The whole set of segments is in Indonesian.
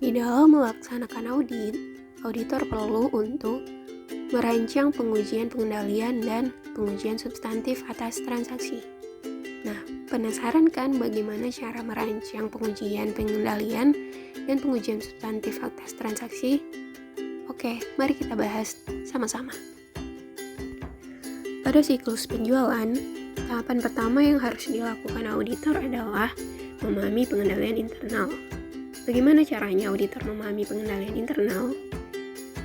Di dalam melaksanakan audit, auditor perlu untuk merancang pengujian pengendalian dan pengujian substantif atas transaksi. Nah, penasaran kan bagaimana cara merancang pengujian pengendalian dan pengujian substantif atas transaksi? Oke, mari kita bahas sama-sama. Pada siklus penjualan, tahapan pertama yang harus dilakukan auditor adalah memahami pengendalian internal. Bagaimana caranya auditor memahami pengendalian internal?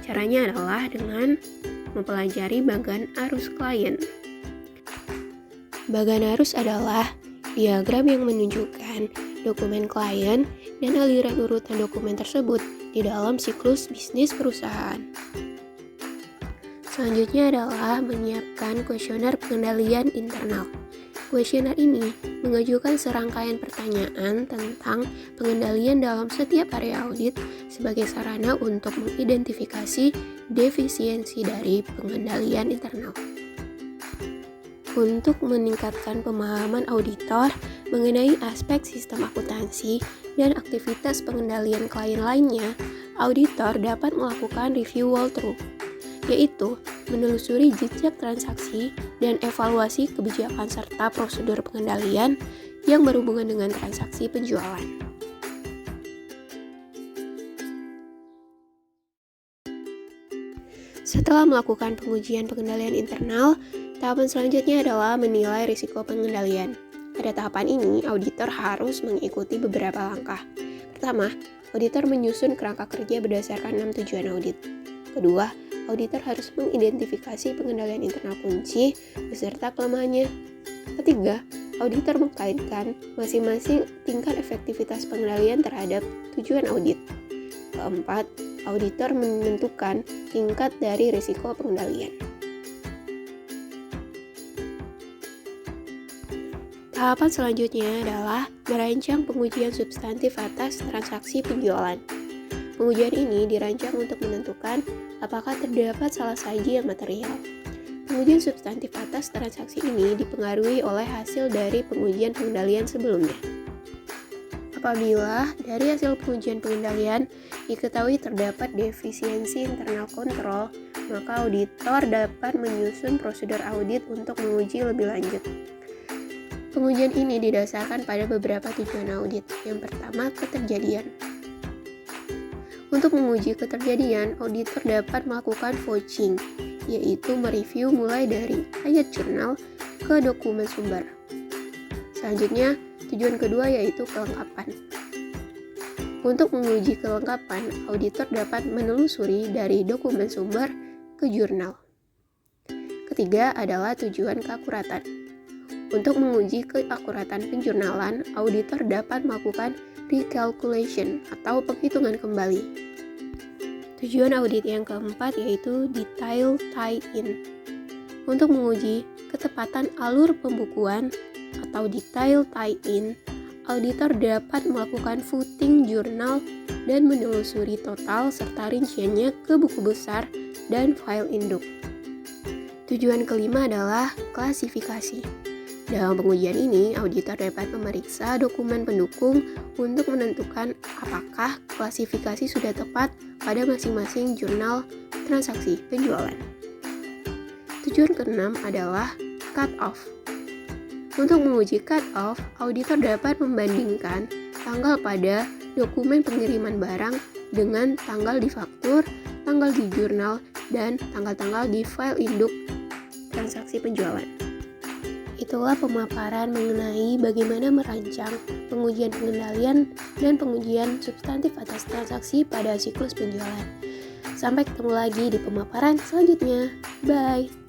Caranya adalah dengan mempelajari bagan arus klien. Bagan arus adalah diagram yang menunjukkan dokumen klien dan aliran urutan dokumen tersebut di dalam siklus bisnis perusahaan. Selanjutnya adalah menyiapkan kuesioner pengendalian internal. Kuesioner ini mengajukan serangkaian pertanyaan tentang pengendalian dalam setiap area audit sebagai sarana untuk mengidentifikasi defisiensi dari pengendalian internal. Untuk meningkatkan pemahaman auditor mengenai aspek sistem akuntansi dan aktivitas pengendalian klien lainnya, auditor dapat melakukan review walkthrough, yaitu menelusuri jejak transaksi dan evaluasi kebijakan serta prosedur pengendalian yang berhubungan dengan transaksi penjualan. Setelah melakukan pengujian pengendalian internal, tahapan selanjutnya adalah menilai risiko pengendalian. Pada tahapan ini, auditor harus mengikuti beberapa langkah. Pertama, auditor menyusun kerangka kerja berdasarkan 6 tujuan audit. Kedua, auditor harus mengidentifikasi pengendalian internal kunci beserta kelemahannya. Ketiga, auditor mengkaitkan masing-masing tingkat efektivitas pengendalian terhadap tujuan audit. Keempat, auditor menentukan tingkat dari risiko pengendalian. Tahapan selanjutnya adalah merancang pengujian substantif atas transaksi penjualan. Pengujian ini dirancang untuk menentukan apakah terdapat salah saji yang material. Pengujian substantif atas transaksi ini dipengaruhi oleh hasil dari pengujian pengendalian sebelumnya. Apabila dari hasil pengujian pengendalian diketahui terdapat defisiensi internal kontrol, maka auditor dapat menyusun prosedur audit untuk menguji lebih lanjut. Pengujian ini didasarkan pada beberapa tujuan audit. Yang pertama, keterjadian. Untuk menguji keterjadian, auditor dapat melakukan vouching, yaitu mereview mulai dari ayat jurnal ke dokumen sumber. Selanjutnya, tujuan kedua yaitu kelengkapan. Untuk menguji kelengkapan, auditor dapat menelusuri dari dokumen sumber ke jurnal. Ketiga adalah tujuan keakuratan. Untuk menguji keakuratan penjurnalan, auditor dapat melakukan recalculation atau penghitungan kembali. Tujuan audit yang keempat yaitu detail tie-in. Untuk menguji ketepatan alur pembukuan atau detail tie-in, auditor dapat melakukan footing jurnal dan menelusuri total serta rinciannya ke buku besar dan file induk. Tujuan kelima adalah klasifikasi. Dalam pengujian ini, auditor dapat memeriksa dokumen pendukung untuk menentukan apakah klasifikasi sudah tepat pada masing-masing jurnal transaksi penjualan. Tujuan keenam adalah cut-off. Untuk menguji cut-off, auditor dapat membandingkan tanggal pada dokumen pengiriman barang dengan tanggal di faktur, tanggal di jurnal, dan tanggal-tanggal di file induk transaksi penjualan. Itulah pemaparan mengenai bagaimana merancang pengujian pengendalian dan pengujian substantif atas transaksi pada siklus penjualan. Sampai ketemu lagi di pemaparan selanjutnya. Bye!